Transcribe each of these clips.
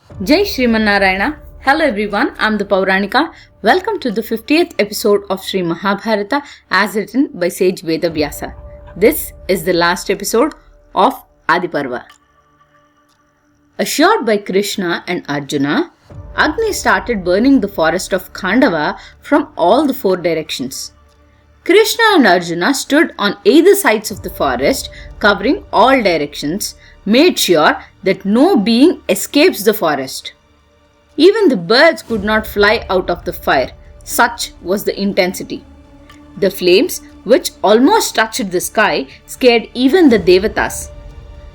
Jai Shriman Narayana. Hello everyone, I am the Pauranika. Welcome to the 50th episode of Sri Mahabharata as written by sage Vedavyasa. This is the last episode of Adi Parva. Assured by Krishna and Arjuna, Agni started burning the forest of Khanndava from all the four directions. Krishna and Arjuna stood on either sides of the forest, covering all directions, made sure that no being escapes the forest. Even the birds could not fly out of the fire, such was the intensity. The flames, which almost touched the sky, scared even the Devathas.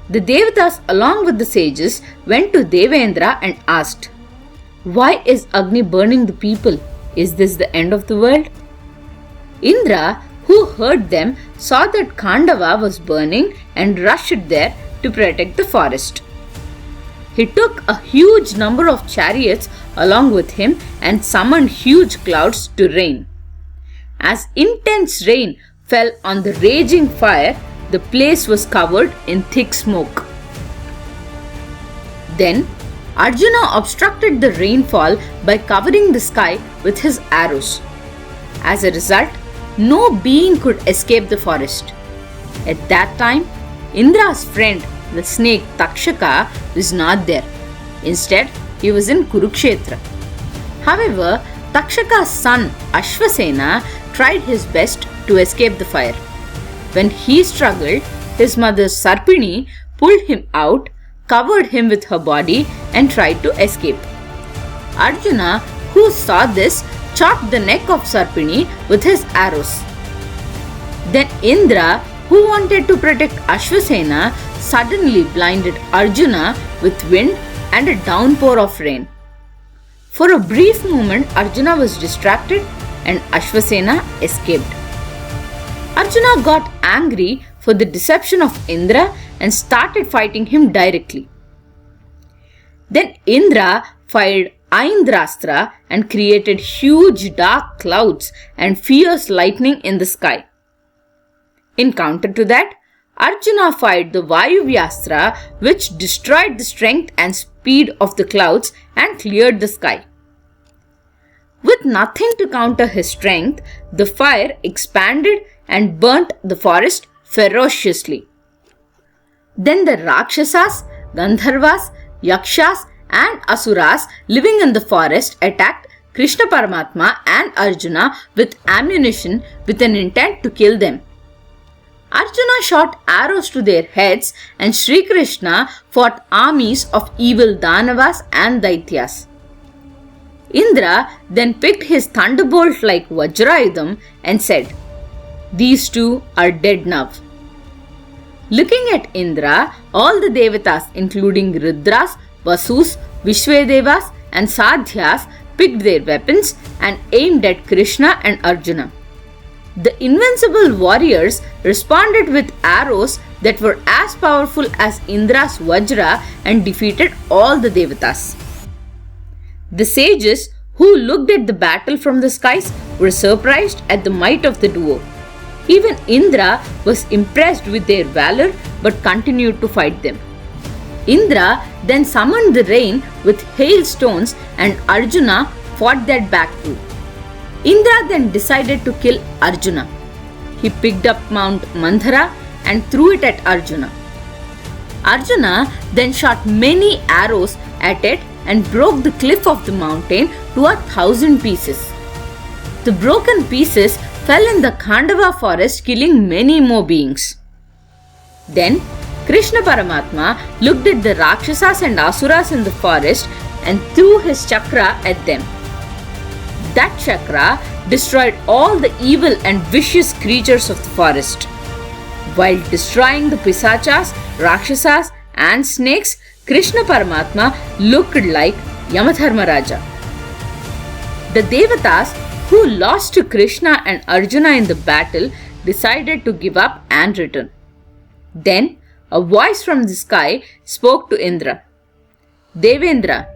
The Devathas, along with the sages, went to Devendra and asked, "Why is Agni burning the people? Is this the end of the world?" Indra, who heard them, saw that Khanndava was burning and rushed there to protect the forest. He took a huge number of chariots along with him and summoned huge clouds to rain. As intense rain fell on the raging fire, the place was covered in thick smoke. Then Arjuna obstructed the rainfall by covering the sky with his arrows. As a result, no being could escape the forest. At that time, Indra's friend, the snake Takshaka, was not there. Instead, he was in Kurukshetra. However, Takshaka's son Ashwasena tried his best to escape the fire. When he struggled, his mother Sarpini pulled him out, covered him with her body, and tried to escape. Arjuna, who saw this, chopped the neck of Sarpini with his arrows. Then Indra, who wanted to protect Ashwasena, suddenly blinded Arjuna with wind and a downpour of rain. For a brief moment, Arjuna was distracted and Ashwasena escaped. Arjuna got angry for the deception of Indra and started fighting him directly. Then Indra fired Aindrastra and created huge dark clouds and fierce lightning in the sky. In counter to that, Arjuna fired the Vayuvyastra, which destroyed the strength and speed of the clouds and cleared the sky. With nothing to counter his strength, the fire expanded and burnt the forest ferociously. Then the raakshasaas, Gandharvas, Yakshas and Asuras living in the forest attacked Krishna Paramatma and Arjuna with ammunition with an intent to kill them. Arjuna shot arrows to their heads and Sri Krishna fought armies of evil Danavas and Daityas. Indra then picked his thunderbolt like Vajrayudham and said, "These two are dead now." Looking at Indra, all the Devathas including Rudras, Vasus, Vishvedevas and Sadhyas picked their weapons and aimed at Krishna and Arjuna. The invincible warriors responded with arrows that were as powerful as Indra's Vajra and defeated all the Devathas. The sages who looked at the battle from the skies were surprised at the might of the duo. Even Indra was impressed with their valor but continued to fight them. Indra then summoned the rain with hailstones and Arjuna fought that back too. Indra then decided to kill Arjuna. He picked up Mount Mandhara and threw it at Arjuna. Arjuna then shot many arrows at it and broke the cliff of the mountain to 1,000 pieces. The broken pieces fell in the Khanndava forest, killing many more beings. Then Krishna Paramatma looked at the Rakshasas and Asuras in the forest and threw his chakra at them. That chakra destroyed all the evil and vicious creatures of the forest. While destroying the pisachas, raakshasaas and snakes, Krishna Paramatma looked like Yamadharmaraja. The Devathas, who lost to Krishna and Arjuna in the battle, decided to give up and return. Then a voice from the sky spoke to Indra. "Devendra,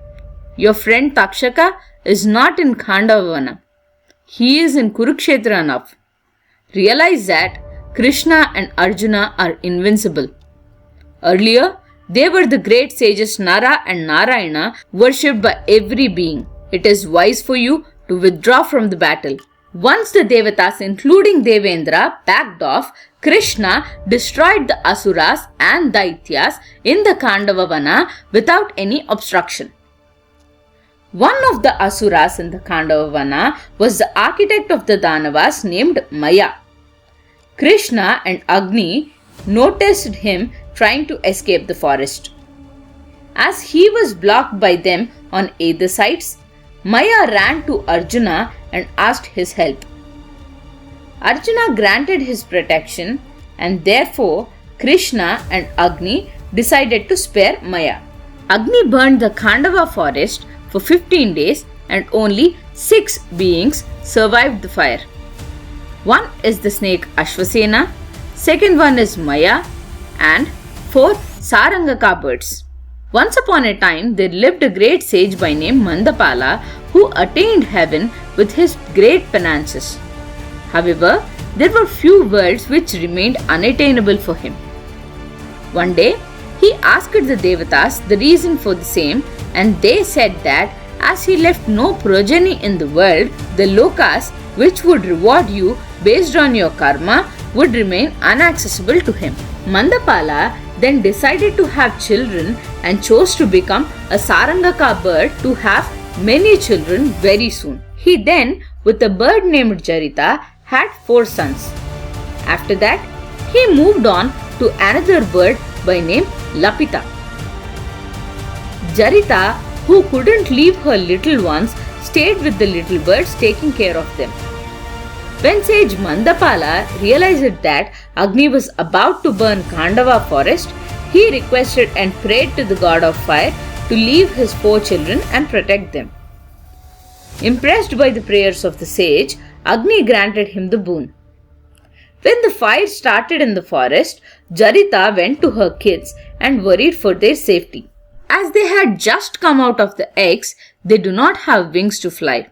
your friend Takshaka is not in Khandavana. He is in Kurukshetra now. Realize that Krishna and Arjuna are invincible. Earlier, They were the great sages Nara and Narayana, worshipped by every being. It is wise for you to withdraw from the battle. Once the Devathas, including Devendra, backed off, Krishna destroyed the Asuras and Daityas in the Khandava without any obstruction. One of the Asuras in the Khandava was the architect of the Danavas named Maya. Krishna and Agni noticed him trying to escape the forest. As he was blocked by them on either sides, Maya ran to Arjuna and asked his help. Arjuna granted his protection, and therefore Krishna and Agni decided to spare Maya. Agni burned the Khanndava forest for 15 days and only 6 beings survived the fire. One is the snake Ashwasena, second one is Maya, and fourth Sarangaka birds. Once upon a time there lived a great sage by name Mandapala who attained heaven with his great penances. However, there were few worlds which remained unattainable for him. One day, he asked the Devathas the reason for the same, and they said that as he left no progeny in the world, the lokas which would reward you based on your karma would remain inaccessible to him. Mandapala then decided to have children and chose to become a Sarangaka bird to have many children very soon. He then, with a bird named Jarita, had 4 sons. After that, he moved on to another bird by name Lapita. Jarita, who couldn't leave her little ones, stayed with the little birds taking care of them. When sage Mandapala realized that Agni was about to burn Khandava forest, he requested and prayed to the god of fire to leave his 4 children and protect them. Impressed by the prayers of the sage, Agni granted him the boon. When the fire started in the forest, Jarita went to her kids and worried for their safety. As they had just come out of the eggs, they do not have wings to fly.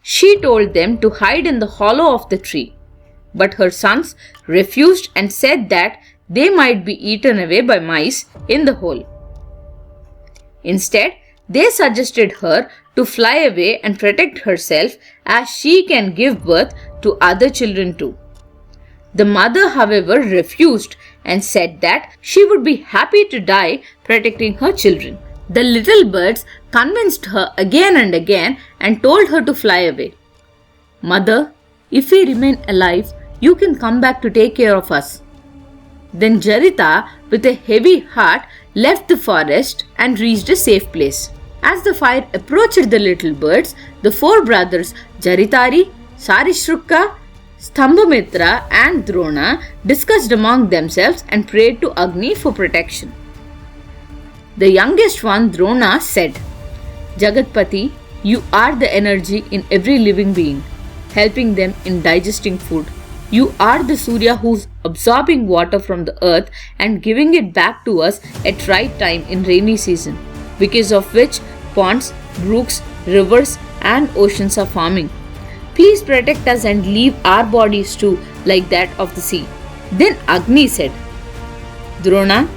She told them to hide in the hollow of the tree. But her sons refused and said that they might be eaten away by mice in the hole. Instead, they suggested her to fly away and protect herself as she can give birth to other children too. The mother, however, refused and said that she would be happy to die protecting her children. The little birds convinced her again and again and told her to fly away. Mother, if we remain alive, you can come back to take care of us. Then Jarita, with a heavy heart, left the forest and reached a safe place. As the fire approached the little birds, the 4 brothers Jaritari, Sarishruka, Stambhamitra and Drona discussed among themselves and prayed to Agni for protection. The youngest one, Drona, said, Jagatpati, you are the energy in every living being, helping them in digesting food. You are the Surya who's absorbing water from the earth and giving it back to us at right time in rainy season, because of which ponds, brooks, rivers and oceans are forming. Please protect us and leave our bodies too like that of the sea. Then Agni said, Drona,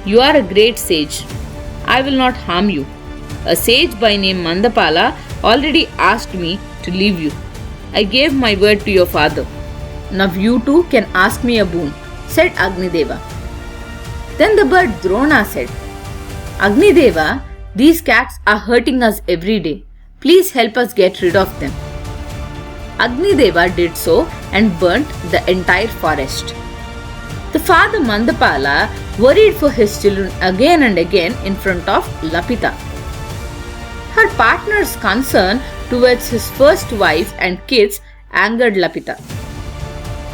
you are a great sage. I will not harm you. A sage by name Mandapala already asked me to leave you. I gave my word to your father. Now you too can ask me a boon, said Agnideva. Then the bird Drona said, Agnideva, these cats are hurting us every day. Please help us get rid of them. Agnideva did so and burnt the entire forest. The father Mandapala worried for his children again and again in front of Lapita. Her partner's concern towards his first wife and kids angered Lapita.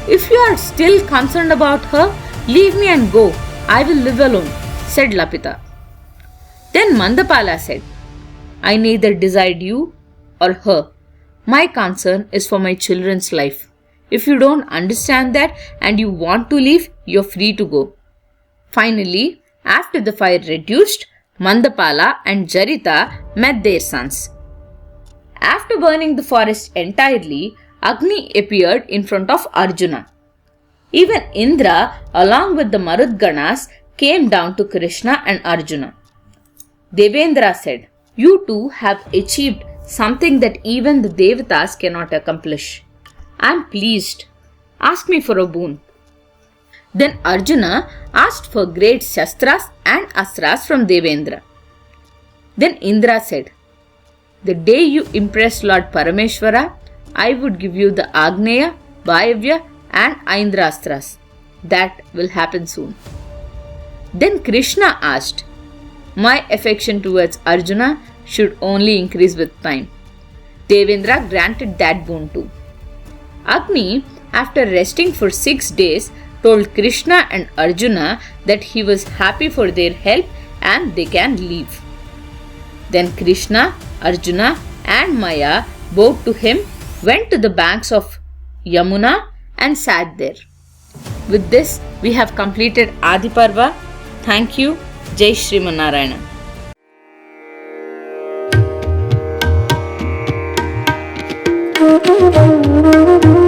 If you are still concerned about her, leave me and go. I will live alone, said Lapita. Then Mandapala said, I neither desired you or her. My concern is for my children's life. If you don't understand that and you want to leave, you're free to go. Finally, after the fire reduced, Mandapala and Jarita met their sons. After burning the forest entirely, Agni appeared in front of Arjuna. Even Indra, along with the Marudganas, came down to Krishna and Arjuna. Devendra said, "You two have achieved something that even the Devathas cannot accomplish. I am pleased. Ask me for a boon." Then Arjuna asked for great shastras and astras from Devendra. Then Indra said, "The day you impress Lord Parameshwara, I would give you the Agneya, Vayavya and Aindrastras. That will happen soon." Then Krishna asked, "My affection towards Arjuna should only increase with time." Devendra granted that boon too. Agni, after resting for 6 days, told Krishna and Arjuna that he was happy for their help and they can leave. Then Krishna, Arjuna and Maya bowed to him, went to the banks of Yamuna and sat there. With this, we have completed Adi Parva. Thank you. Jai Srimanarayana. Thank you.